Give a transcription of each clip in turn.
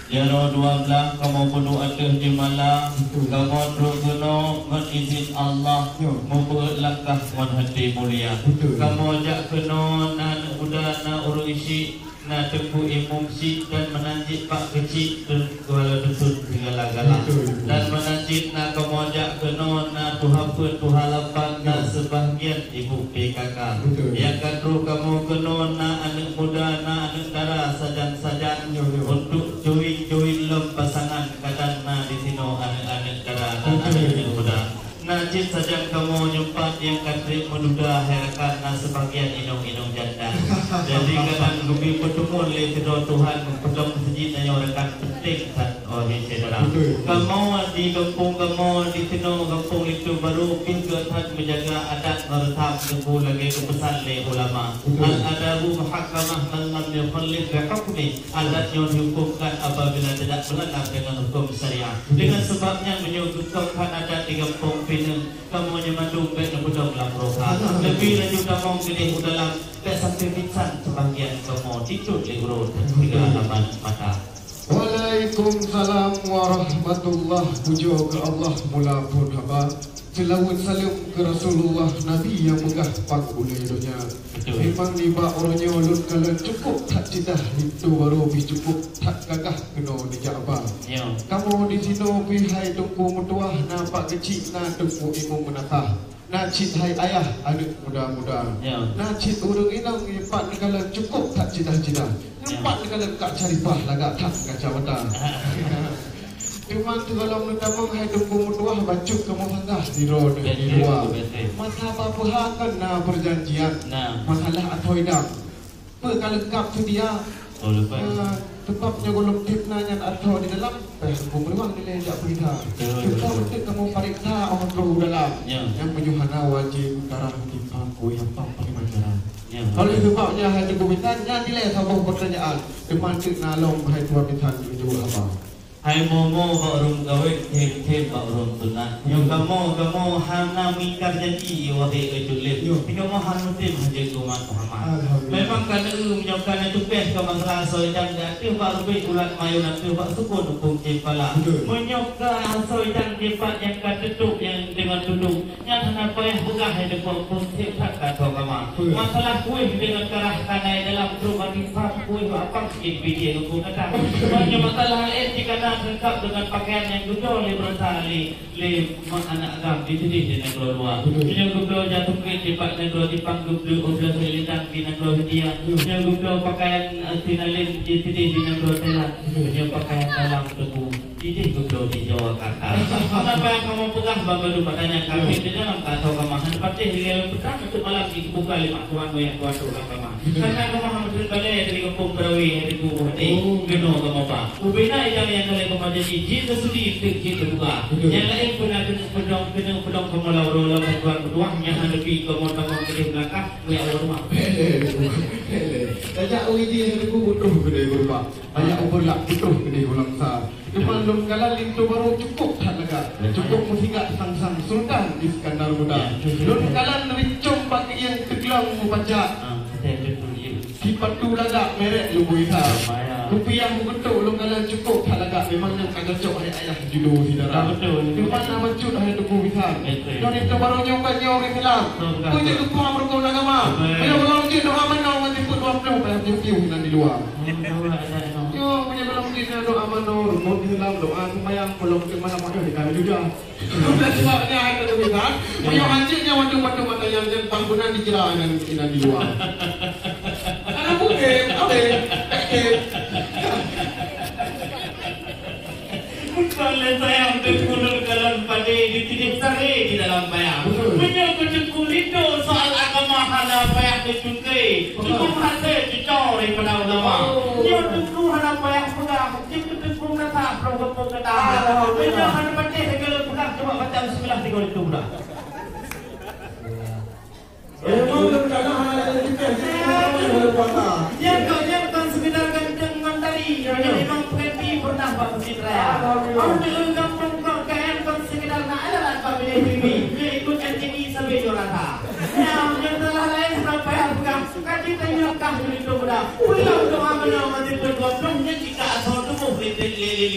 Jaro 12 kamu perlu ada di malam. Kamu perlu guna izin Allah membuat langkah menghati mulia. Kamu ajak kena nak udah nak urus na tepu emosi dan menanjit pak kecil kuala tutut segala-gala dan menanjit na kamu ajak kena na Tuhan pun Tuhan lapang na sebahagian ibu PKK yang kedua kamu kena na anak muda na anak dara sajan-sajan untuk join lem pasangan kadang na di sini anak dara dan anak muda. Najib saja kamu jumpa yang katrik menduda herakan na sebagian inong-inong janda. Jadi kadang lebih bertemu oleh kedua Tuhan pedang masjid dan rekan penting kan oleh saudara. Kamu di kampung kamu di sini kampung itu baru pinggirkan menjaga adat meretap tunggu lagi kepesan oleh ulama. Al-adabu muhakkamah man lam yukhallif bihukmi. Adat yang dihukumkan apabila tidak melanggar dengan hukum syariah. Dengan sebabnya menyuguhkan adat di kampung kamu nyemandung baik dan mudah melaporkan. Lebih lanjut kamu gede dalam sampai pingsan sebagian kamu tidur di urut 3 halaman mata. Waalaikumsalam warahmatullahi puja ke Allah mula pun haba. Selawat salam ke Rasulullah Nabi yang megah panggul hidupnya. Memang niba orangnya ulun kalau cukup tak cidah itu baru lebih cukup tak gagah kena dijabah. Kamu di sini pihai tunggu mutuah nampak kecil na tunggu ibu menatah. Nak cit hai ayah adik muda-muda. Nak cit urang inang empat kalau cukup tak cidah-cidah. Empat kalau kak cari bah lagak tak kacau mata. Cuma tu kalau mentamang hai tunggu mutuah bacuk kamu handah di road di luar. Masa apa kan na perjanjian. Masalah atau idam. Kalau kap tu dia. Tepatnya golong tip nanya atau di dalam aku beruang nilai tak perintah. Kita betul kamu periksa orang keruh dalam yang menyuhana wajib darah timpa kue yang paling masalah. Kalau sebabnya hai tunggu bintangnya nilai sabung pertanyaan demantik nalong hai tua bintang itu apa? Hai momo barum gawe tem barum tunat. Yang kamu hana mingkar janji wahai ejulip. Kamu hana tem haji umat Muhammad. Memang kana menyokkan itu peh ke masalah soidan dan tu baru be ulat mayu dan tu bak sukun hukum kepala. Menyokkan soidan depat yang katutup yang dengan duduk. Yang kenapa yang begah ada pun tak kata kama. Masalah kuih dengan kerah kanai dalam rumah nisab kuih apa sikit video hukum kata. Banyak masalah etika lengkap dengan pakaian yang duduk oleh berusaha oleh anak agam di sini di negara luar. Yang duduk jatuh ke tempat negara di panggung duduk oblas selitang di negara dia. Yang duduk pakaian sinalin di sini di negara Thailand. Yang pakaian dalam tubuh ini duduk di Jawa kata. Kenapa yang kamu pegang bangga dulu tanya kami di dalam kata kamahan patih dia petang untuk malam dibuka lima tuan yang tuan tu kamahan. Karena kamahan betul balai dari kampung Perawi dari kubu hati geno kamu apa? Ubina yang kali kepada jin sudi kita buka. Yang lain pun ada pedang kamu lawan tuan berdua yang ada pi kamu ke belakang we awal rumah. Ajak uji yang kubu butuh gede rumah. Banyak ubulak butuh gede ulang sa. Cuma lum kalah itu baru cukup tak lega. Cukup musingkat sang Sultan Iskandar Muda. Lum kalah rincung pakai yang tegelang baca. Sifat tu lagak merek lu buita. Kupi yang betul lu kalah cukup tak lega. Memang yang kagak cok ayah judul saudara. Cuma nama cut ayah tu buita. Dan itu baru nyokanya orang kelam. Kau jadi ketua berkau agama. Kalau belum dia doa mana orang tipu 20 pada tiup di luar. Yo punya belum kita doa mana rumah di dalam doa sembahyang belum ke mana-mana di kami juga. Sudah sebabnya ada tulisan, punya hancurnya waktu-waktu mata yang panggungan di jalanan kita di luar. Ada mungkin, ada. Kalau saya untuk kulur dalam pada dititip sari di dalam bayang. Menyangkut itu soal agama hala bayang dicungkai. Cukup hati dicor daripada ulama. Dia tentu hala bayang pegang. Jika tentu kata program kata. Menyangkut hala baca segala pegang coba baca bismillah 3 itu dah. Yang kan sekedar kencang mentari. Memang pengerti pernah buat masjid raya. Orang dulu kampung kau kan sekedar nak ada apabila ini. Dia ikut NCD sampai Jorata. Yang telah lain sampai harga. Kaji tanya kah itu mudah. Pulang doa mana masih bergotong. Jika asal tubuh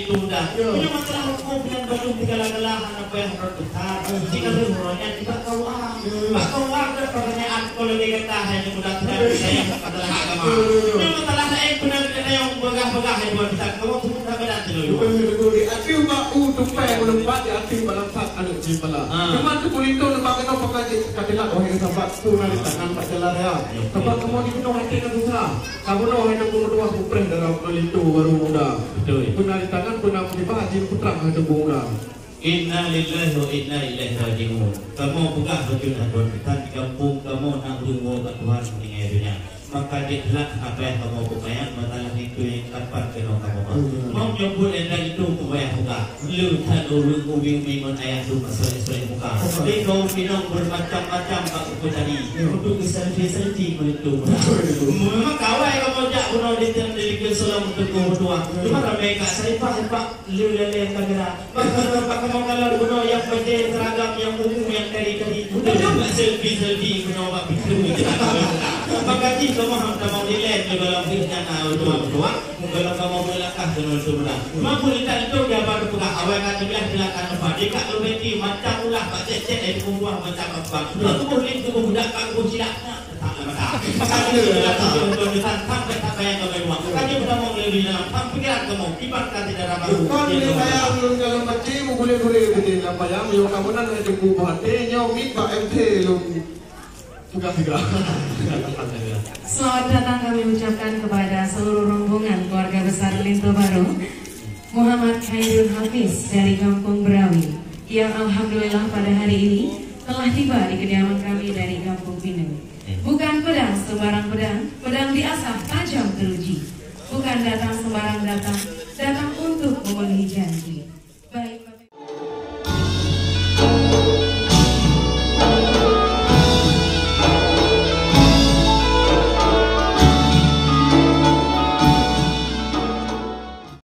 itu dah. Punya masalah hukum dengan belum digala-galahan apa yang besar. Jika semuanya tidak keluar. Pak keluar ke pertanyaan kalau dia kata hanya mudah tidak saya masalah agama. Punya masalah saya benar kita yang begah-begah yang buat kita. Kamu semua tak benar dulu. Ati umak tupai melempat di ati melempat anak jimbala. Cuma tu kulito lemak kena pakai katilah oh yang sahabat tu nari tangan pak jalan ya. Sebab kamu di gunung hati kan susah. Kamu no yang kedua kupres dalam kulito baru muda. Betul. Punari tangan punang tiba haji putra hadu muda. Inna lillahi wa inna ilaihi raji'un. Kamu buka baju adon kita di kampung kamu nak berumur ke Tuhan meninggal dunia. Maka dikelak apa yang kamu bukayan masalah itu yang kapan kena kamu mau nyebut yang dari itu kebayang buka lu tak urung ubing mon ayah tu masuk buka dia kau minum bermacam-macam aku tadi untuk selfie itu memang kawai kamu jak guna di dalam solam untuk kau berdua cuma ramai kat saya pak lu lele kamera maka kamu kalau guna yang penting seragam yang umum yang tadi bukan selfie guna pak pintu maka kamu hendak mau dilihat dalam fikirnya tua kalau kamu melangkah dengan sebelah mampu lihat itu dia baru buka awal kata bilang apa dia kat lebih macam ulah pak cecek dari kumpulan macam apa aku boleh tu budak aku silap tak lama makanya untuk sampai apa yang kau buat makanya kita mau lebih dalam sampai pikiran kamu ibaratkan tidak ramah kan ini saya kalau macam boleh di dalam bayang yo kamu nan ada kubah nyo mik pak MT lu bukan segera. Selamat datang kami ucapkan kepada seluruh rombongan keluarga besar Linto Baru Muhammad Khairul Hafiz dari Kampung Berawi yang alhamdulillah pada hari ini telah tiba di kediaman kami dari Kampung Pinang. Bukan pedang sembarang pedang, pedang diasah tajam teruji. Bukan datang sembarang datang, datang untuk memenuhi janji.